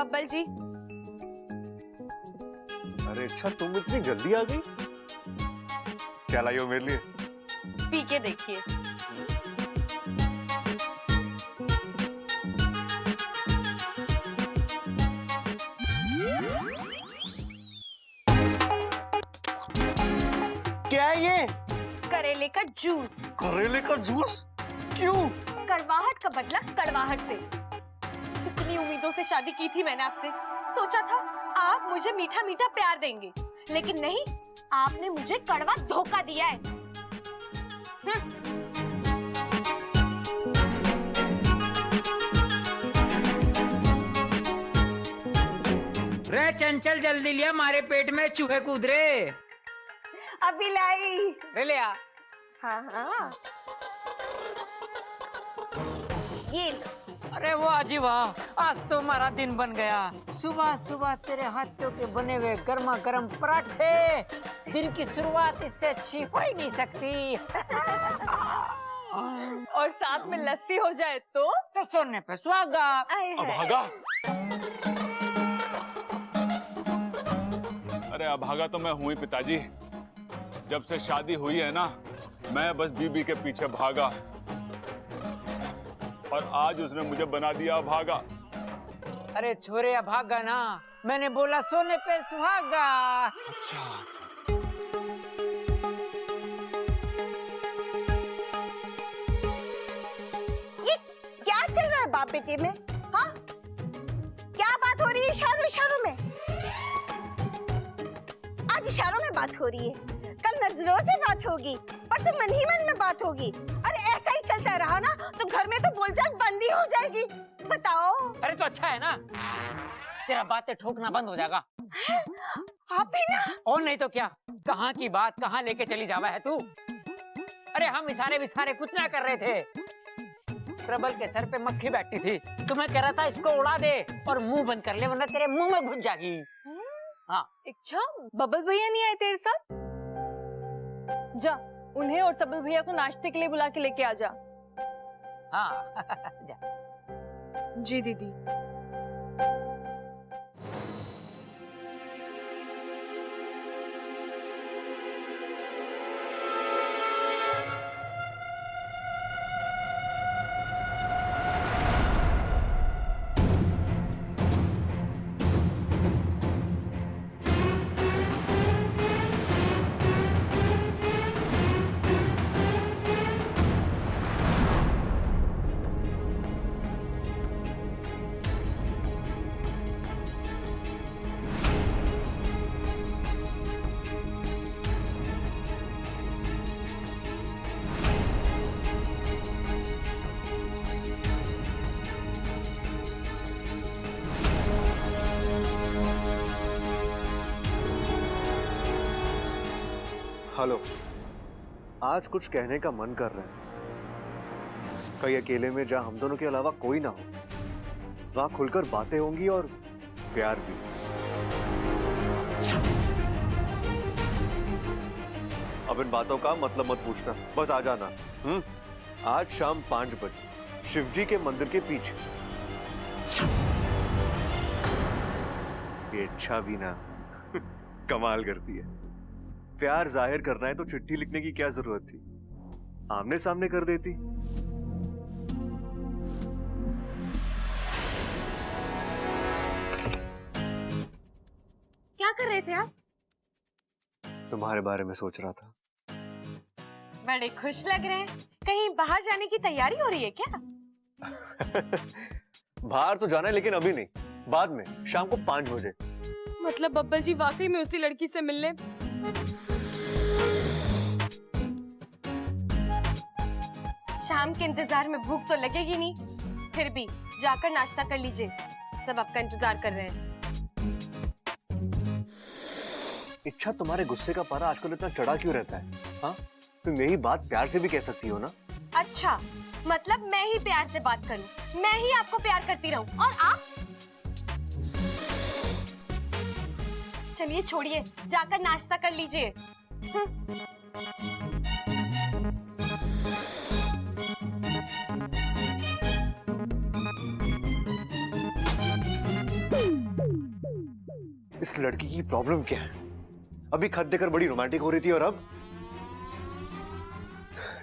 बब्बल जी। अरे अच्छा, तुम इतनी जल्दी आ गई? क्या लाई हो मेरे लिए? पी के देखिए। क्या है ये? करेले का जूस। करेले का जूस? क्यों? कड़वाहट का बदला कड़वाहट से। इतनी उम्मीदों से शादी की थी मैंने आपसे। सोचा था आप मुझे मीठा मीठा प्यार देंगे, लेकिन नहीं, आपने मुझे कड़वा धोखा दिया है। रे चंचल, जल्दी लिया, हमारे पेट में चूहे कूद रहे। अभी लाई। रे ले आ। हाँ हाँ, ये लो। अरे वाह जी वाह, आज तो हमारा दिन बन गया। सुबह सुबह तेरे हाथों के बने हुए गर्मा गर्म पराठे, दिन की शुरुआत इससे अच्छी हो ही नहीं सकती। और साथ में लस्सी हो जाए तो सोने पे सुहागा। अभागा? अरे अभागा तो मैं हूं ही पिताजी। जब से शादी हुई है ना, मैं बस बीबी के पीछे भागा, और आज उसने मुझे बना दिया अभागा। अरे छोरे अभागा ना, मैंने बोला सोने पे सुहागा। अच्छा अच्छा। ये क्या चल रहा है बाप बेटे में? हाँ, क्या बात हो रही है इशारों इशारों में? आज इशारों में बात हो रही है, कल नजरों से बात होगी, परसों मन ही मन में बात होगी। अरे ऐसा ही चलता रहा ना तो घर में तो बोलचाल बंद ही हो जाएगी। बताओ। अरे तो अच्छा है ना, तेरा बातें ठोकना बंद हो जाएगा। आप ही ना। और नहीं तो क्या, कहाँ की बात कहाँ लेके चली जावा है तू। अरे हम इशारे विसारे कुछ ना कर रहे थे। प्रबल के सर पे मक्खी बैठी थी, तो मैं कह रहा था इसको उड़ा दे और मुंह बंद कर ले, वरना तेरे मुंह में घुस जाएगी। हाँ। अच्छा, बबल भैया नहीं आए तेरे साथ? जा, उन्हें और सबल भैया को नाश्ते के लिए बुला के लेके आ जा। हाँ जा। जी दीदी। हेलो, आज कुछ कहने का मन कर रहा है। कहीं अकेले में जहां हम दोनों के अलावा कोई ना हो, वहां खुलकर बातें होंगी और प्यार भी। अब इन बातों का मतलब मत पूछना, बस आ जाना। आज शाम 5 बजे शिवजी के मंदिर के पीछे। ये अच्छा भी ना कमाल करती है। प्यार जाहिर करना है तो चिट्ठी लिखने की क्या जरूरत थी, आमने सामने कर देती। क्या कर रहे थे आप? तुम्हारे बारे में सोच रहा था। बड़े खुश लग रहे हैं, कहीं बाहर जाने की तैयारी हो रही है क्या? बाहर तो जाना है, लेकिन अभी नहीं, बाद में, शाम को 5 बजे। मतलब बब्बल जी वाकई में उसी लड़की से मिलने? शाम के इंतजार में भूख तो लगेगी नहीं, फिर भी जाकर नाश्ता कर लीजिए, सब आपका इंतजार कर रहे हैं। इच्छा, तुम्हारे गुस्से का पारा आजकल इतना चढ़ा क्यों रहता है? हाँ, तुम यही बात प्यार से भी कह सकती हो ना। अच्छा, मतलब मैं ही प्यार से बात करूं, मैं ही आपको प्यार करती रहूं, और आप? चलिए छोड़िए, जाकर नाश्ता कर लीजिए। लड़की की प्रॉब्लम क्या है? अभी खत देकर बड़ी रोमांटिक हो रही थी और अब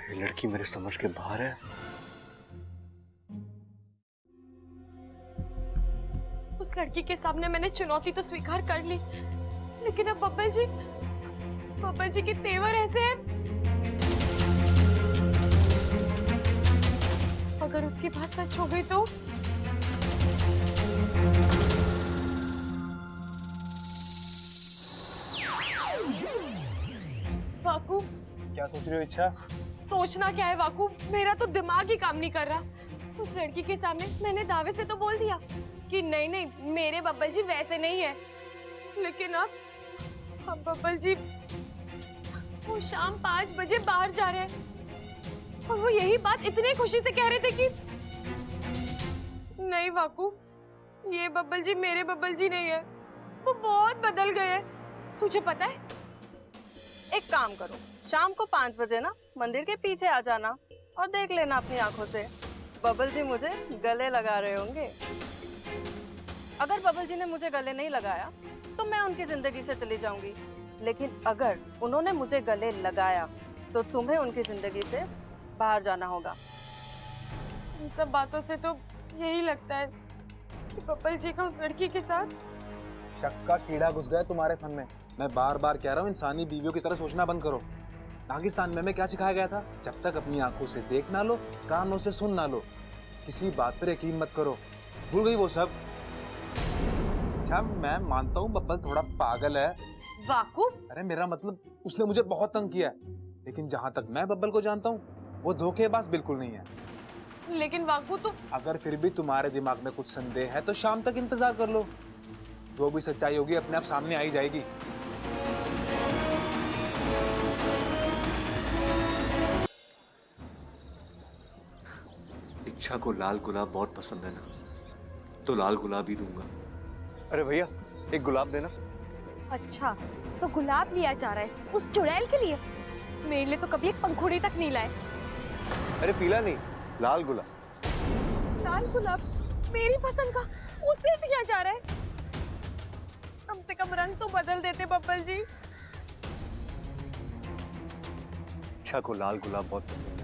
ये लड़की मेरे समझ के बाहर है। उस लड़की के सामने मैंने चुनौती तो स्वीकार कर ली, लेकिन अब बब्बल जी के तेवर ऐसे हैं। अगर उसकी बात सच हो गई तो वाकू, क्या सोच रही हो इच्छा? सोचना क्या है वाकू, मेरा तो दिमाग ही काम नहीं कर रहा। उस लड़की के सामने मैंने दावे से तो बोल दिया कि नहीं नहीं मेरे बब्बल जी वैसे नहीं है, लेकिन अब बब्बल जी वो शाम 5 बजे बाहर जा रहे हैं और वो यही बात इतनी खुशी से कह रहे थे कि नहीं वाकू, ये बब्बल जी मेरे बब्बल जी नहीं है, वो बहुत बदल गए हैं। तुझे पता है? एक काम करो, शाम को 5 बजे ना मंदिर के पीछे आ जाना और देख लेना अपनी आंखों से, बबल जी मुझे गले लगा रहे होंगे। अगर बबल जी ने मुझे गले नहीं लगाया तो मैं उनकी जिंदगी से चली जाऊंगी, लेकिन अगर उन्होंने मुझे गले लगाया तो तुम्हें उनकी जिंदगी से बाहर जाना होगा। इन सब बातों से तो यही लगता है कि बब्बल जी का उस लड़की के साथ शक का कीड़ा घुस गया तुम्हारे फन में। मैं बार बार कह रहा हूँ इंसानी बीवियों की तरह सोचना बंद करो। पाकिस्तान में क्या सिखाया गया था? जब तक अपनी आंखों से देख ना लो, कानों से सुन ना लो, किसी बात पर यकीन मत करो। भूल गई वो सब? अच्छा मैं मानता हूँ बब्बल थोड़ा पागल है। वाकू, अरे मेरा मतलब उसने मुझे बहुत तंग किया है, लेकिन जहाँ तक मैं बब्बल को जानता हूँ वो धोखेबाज बिल्कुल नहीं है। लेकिन वाकू तो अगर फिर भी तुम्हारे दिमाग में कुछ संदेह है तो शाम तक इंतजार कर लो, जो भी सच्चाई होगी अपने आप सामने आई जाएगी। इच्छा को लाल गुलाब बहुत पसंद है ना, तो लाल गुलाब ही दूंगा। अरे भैया एक गुलाब देना। अच्छा, तो गुलाब लिया जा रहा है उस चुड़ैल के लिए? मेरे लिए तो कभी एक पंखुड़ी तक नहीं लाए। अरे पीला नहीं, लाल गुलाब। लाल गुलाब मेरी पसंद का उसे दिया जा रहा है? कम से कम रंग तो बदल देते बब्बल जी। इच्छा को लाल गुलाब बहुत पसंद है।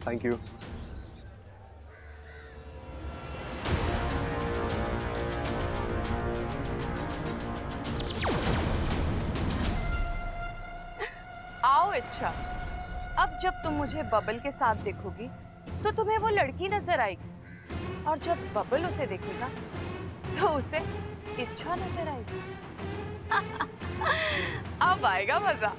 Thank you. आओ इच्छा, अब जब तुम मुझे बबल के साथ देखोगी तो तुम्हें वो लड़की नजर आएगी, और जब बबल उसे देखेगा तो उसे इच्छा नजर आएगी। अब आएगा मजा।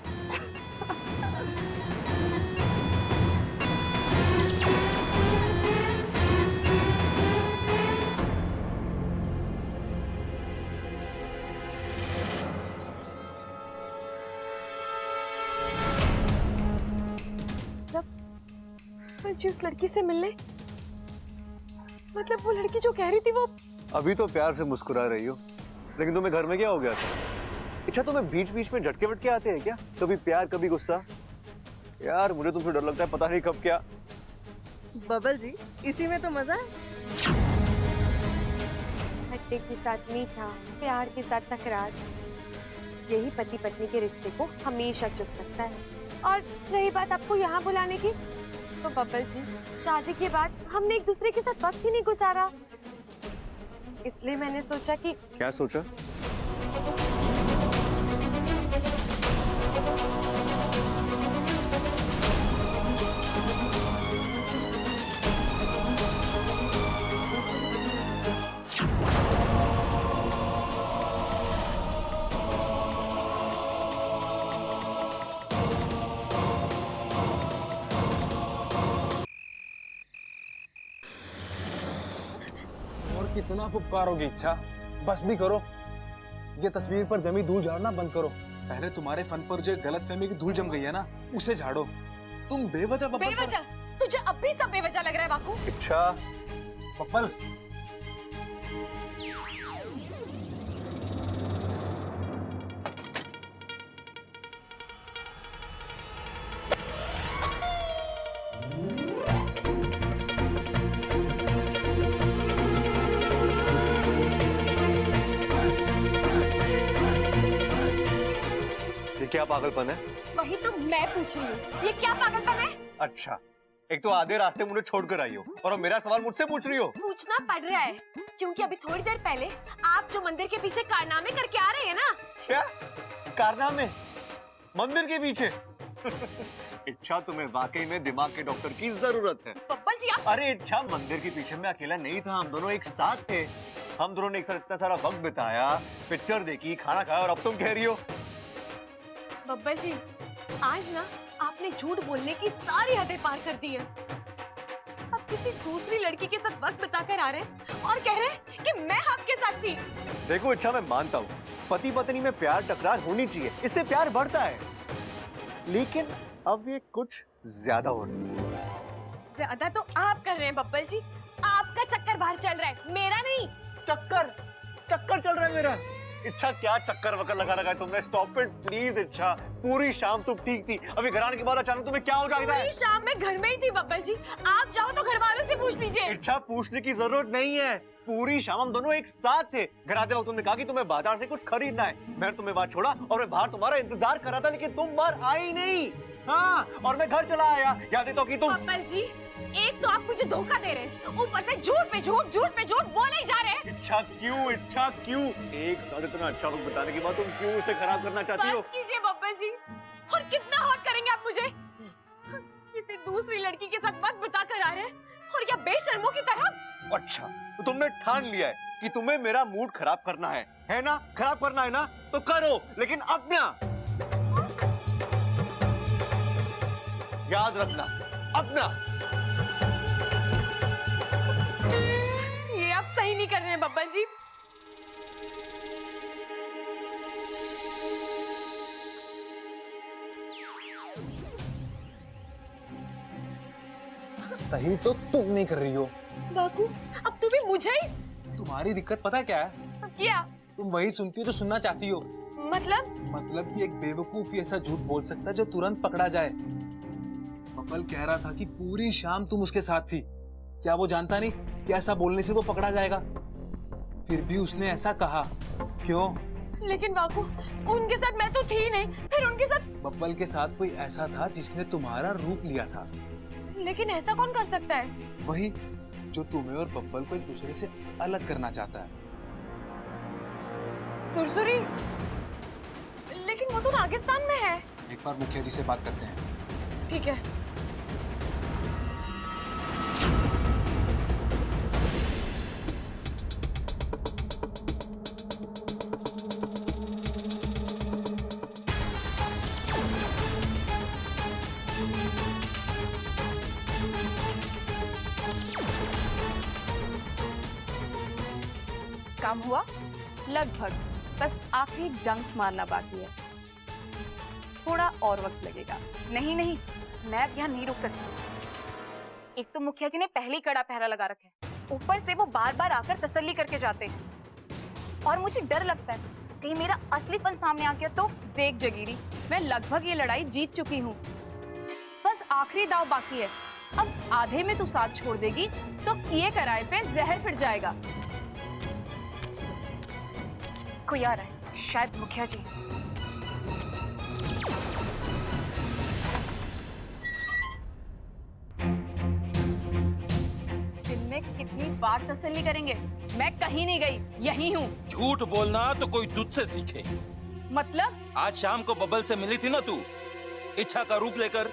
जी उस लड़की से मिलने, मतलब वो लड़की जो कह रही थी वो। अभी तो प्यार से मुस्कुरा रही हो, लेकिन तुम्हें घर में क्या हो गया था? इच्छा तुम्हें बीच बीच में झटके वटके आते हैं क्या? कभी प्यार कभी गुस्सा। यार मुझे तुमसे डर लगता है, पता नहीं कब क्या। बबल जी इसी में तो मजा है। खट्टे के साथ मीठा, प्यार के साथ तकरार, यही पति पत्नी के रिश्ते को हमेशा चुस्त रखता है। और रही बात आपको यहाँ बुलाने की, तो बब्बल जी शादी के बाद हमने एक दूसरे के साथ वक्त ही नहीं गुजारा, इसलिए मैंने सोचा कि। क्या सोचा? कितना फुफकारोगी इच्छा, बस भी करो। ये तस्वीर पर जमी धूल झाड़ना बंद करो। पहले तुम्हारे फन पर जो गलतफहमी की धूल जम गई है ना, उसे झाड़ो। तुम बेवजह बेवजह? तुझे अब भी सब बेवजह लग रहा है बाकू। इच्छा बब्बल, पागलपन है? वही तो मैं पूछ रही हूँ, ये क्या पागलपन है? अच्छा, एक तो आधे रास्ते मुझे छोड़कर आई हो और अब मेरा सवाल मुझसे पूछ रही हो। पूछना पड़ रहा है क्योंकि अभी थोड़ी देर पहले आप जो मंदिर के पीछे कारनामे करके आ रहे हैं ना। क्या कारनामे? मंदिर के पीछे? इच्छा, तुम्हें वाकई में दिमाग के डॉक्टर की जरूरत है। बब्बल जी आप। अरे इच्छा, मंदिर के पीछे मैं अकेला नहीं था, हम दोनों एक साथ थे। हम दोनों ने एक साथ इतना सारा वक्त बिताया, पिक्चर देखी, खाना खाया, और अब तुम कह रही हो? बब्बल जी, आज ना आपने झूठ बोलने की सारी हदें पार कर दी है। आप किसी दूसरी लड़की के साथ वक्त बिताकर आ रहे हैं और कह रहे हैं कि मैं आपके साथ थी। देखो इच्छा, मैं मानता हूँ पति पत्नी में प्यार टकरार होनी चाहिए, इससे प्यार बढ़ता है, लेकिन अब ये कुछ ज्यादा हो रहा है। ज्यादा तो आप कर रहे हैं बब्बल जी, आपका चक्कर बाहर चल रहा है, मेरा नहीं। चक्कर चल रहा है मेरा? इच्छा, क्या चक्कर वक्कर लगा रखा है तुमने? स्टॉप इट प्लीज इच्छा। पूरी शाम तुम ठीक थी, अभी घर आने के बाद अचानक तुम्हें क्या हो जाता है? पूरी शाम में घर में ही थी बब्बल जी, आप जाओ तो घर वालों से पूछ लीजिए। इच्छा, पूछने की जरूरत नहीं है, पूरी शाम हम दोनों एक साथ थे। घर आते वक्त तुमने कहा कि तुम्हें बाजार से कुछ खरीदना है, मैंने तुम्हें बाहर छोड़ा और मैं बाहर तुम्हारा इंतजार कर रहा था, लेकिन तुम बाहर आई नहीं। हाँ, और मैं घर चला आया, याद है तो कि तुम। बब्बल जी, एक तो आप मुझे धोखा दे रहे हैं, ऊपर से झूठ पे झूठ बोले ही जा रहे हैं। इच्छा क्यों? एक साथ इतना अच्छा वक्त बताने के बाद तुम क्यों उसे खराब करना चाहती हो? बस कीजिए बब्बल जी, और कितना हर्ट करेंगे आप मुझे? किसी दूसरी लड़की के साथ वक्त बिता कर आ रहे हैं और क्या बेशर्मों की तरह। अच्छा, तो तुमने ठान लिया है कि तुम्हें मेरा मूड खराब करना है ना? खराब करना है ना, तो करो, लेकिन अपना याद रखना, अपना। ये आप सही नहीं कर रहे हैं बब्बल जी। सही तो तुम नहीं कर रही हो। बाबू, अब तू भी मुझे ही। तुम्हारी दिक्कत पता है क्या है? क्या तुम वही सुनती हो जो सुनना चाहती हो। मतलब कि एक बेवकूफ ही ऐसा झूठ बोल सकता है जो तुरंत पकड़ा जाए। बब्बल कह रहा था कि पूरी शाम तुम उसके साथ थी। क्या वो जानता नहीं कि ऐसा बोलने से वो पकड़ा जाएगा? फिर भी उसने ऐसा कहा, क्यों? लेकिन बाबू, उनके साथ मैं तो थी ही नहीं, फिर उनके साथ। बब्बल के साथ कोई ऐसा था जिसने तुम्हारा रूप लिया था। लेकिन ऐसा कौन कर सकता है? वही जो तुम्हें और बब्बल को एक दूसरे से अलग करना चाहता है। सुरसुरी, लेकिन वो तो नागिस्तान में है। एक बार मुखिया जी से बात करते हैं। ठीक है। काम हुआ लगभग, बस आखिरी डंक मारना बाकी है। थोड़ा और वक्त लगेगा। नहीं, मैं अब यहाँ नहीं रुक सकती। एक तो मुखिया जी ने पहले ही कड़ा पहरा लगा रखा है, ऊपर से वो बार बार आकर तसल्ली करके जाते हैं और मुझे डर लगता है कहीं मेरा असलीपन सामने आ गया तो। देख जगीरी, मैं लगभग ये लड़ाई जीत चुकी हूँ, बस आखिरी दाव बाकी है। अब आधे में तू साथ छोड़ देगी तो किए कराए पे जहर फिर जाएगा। कोई आ रहा है, शायद मुखिया जी। दिन में कितनी बार तसल्ली करेंगे? मैं कहीं नहीं गई, यही हूँ। झूठ बोलना तो कोई तुझ से सीखे। मतलब? आज शाम को बबल से मिली थी ना तू, इच्छा का रूप लेकर,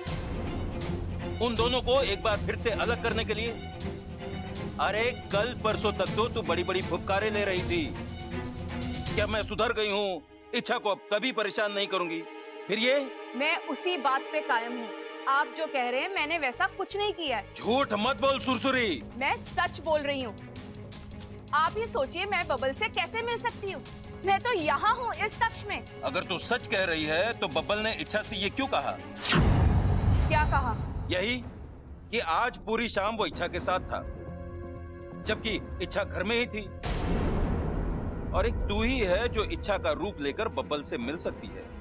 उन दोनों को एक बार फिर से अलग करने के लिए। अरे कल परसों तक तो तू बड़ी बड़ी फुफकारें ले रही थी, क्या मैं सुधर गई हूँ, इच्छा को अब कभी परेशान नहीं करूंगी। फिर ये? मैं उसी बात पे कायम हूँ। आप जो कह रहे हैं मैंने वैसा कुछ नहीं किया है। झूठ मत बोल सुरसुरी। मैं सच बोल रही हूँ। आप ही सोचिए मैं बबल से कैसे मिल सकती हूँ? मैं तो यहाँ हूँ इस कक्ष में। अगर तू सच कह रही है तो बब्बल ने इच्छा से ये क्यों कहा? क्या कहा? यही कि आज पूरी शाम वो इच्छा के साथ था, जबकि इच्छा घर में ही थी, और एक तू ही है जो इच्छा का रूप लेकर बब्बल से मिल सकती है।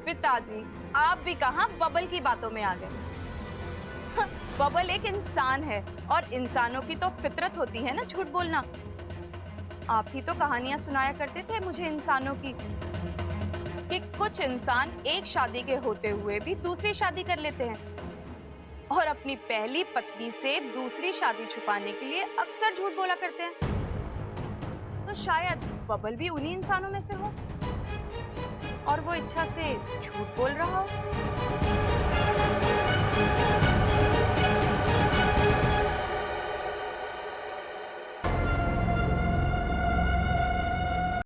पिताजी, आप भी कहाँ बबल की बातों में आ गए। बबल एक इंसान है और इंसानों की तो फितरत होती है ना झूठ बोलना। आप ही तो कहानियां सुनाया करते थे मुझे इंसानों की, कि कुछ इंसान एक शादी के होते हुए भी दूसरी शादी कर लेते हैं और अपनी पहली पत्नी से दूसरी शादी छुपाने के लिए अक्सर झूठ बोला करते हैं। तो शायद बबल भी उन्हीं इंसानों में से हो और वो इच्छा से झूठ बोल रहा हो।